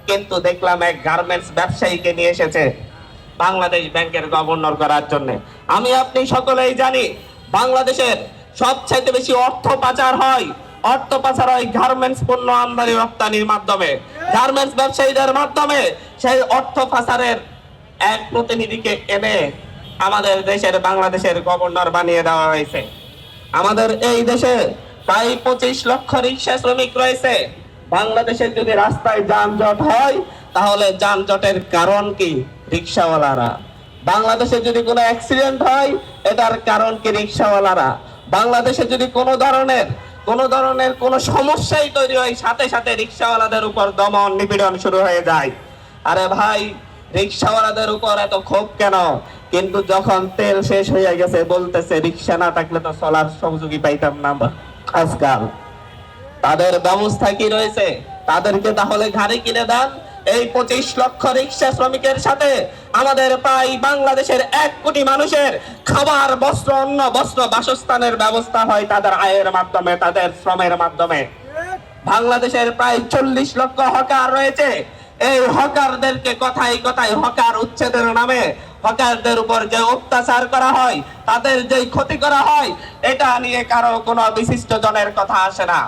কিন্তু দেখলাম এক গার্মেন্টস ব্যবসায়ীকে নিয়ে এসেছে বাংলাদেশ ব্যাংকের গভর্নর করার জন্য। আমি আপনি সকলেই জানি বাংলাদেশের সবচাইতে বেশি অর্থ পাচার হয় গার্মেন্টস পণ্য আমদানি রপ্তানির মাধ্যমে, গার্মেন্টস ব্যবসায়ীদের মাধ্যমে। সেই অর্থ পাচারের এক প্রতিনিধিকে এনে আমাদের দেশের বাংলাদেশের গভর্নর বানিয়ে দেওয়া হয়েছে। আমাদের এই দেশে প্রায় 25 লক্ষ রিক্সা শ্রমিক রয়েছে। বাংলাদেশের যদি রাস্তায় যানজট হয় তাহলে যানজটের কারণ কি? রিক্সাওয়ালারা। বাংলাদেশে যদি কোনো অ্যাক্সিডেন্ট হয় এটার কারণ কি? রিক্সাওয়ালারা। বাংলাদেশে যদি কোনো ধরনের কোনো সমস্যাই তৈরি হয় সাথে সাথে রিক্সাওয়ালাদের উপর দমন নিপীড়ন শুরু হয়ে যায়। আরে ভাই, রিক্সাওয়ালাদের উপর এত ক্ষোভ কেন? কিন্তু যখন তেল শেষ হয়ে গেছে বলতেছে রিক্সা না থাকলে তো চলার সুযোগই পাইতাম না আজকাল। তাদের ব্যবস্থা কি রয়েছে? তাদেরকে তাহলে গাড়ি কিনে দেন। এই 25 লক্ষ রিক্সা শ্রমিকের সাথে আমাদের প্রায় বাংলাদেশের 1 কোটি মানুষের খাবার, বস্ত্র, অন্ন, বস্ত্র, বাসস্থানের ব্যবস্থা হয় তাদের আয়ের মাধ্যমে, তাদের শ্রমের মাধ্যমে। বাংলাদেশের প্রায় 40 লক্ষ হকার রয়েছে। এই হকারদেরকে কথায় কথায় হকার উচ্ছেদের নামে হকারদের উপর যে অত্যাচার করা হয়, তাদের যে ক্ষতি করা হয়, এটা নিয়ে কারো কোনো বিশিষ্ট জনের কথা আসে না।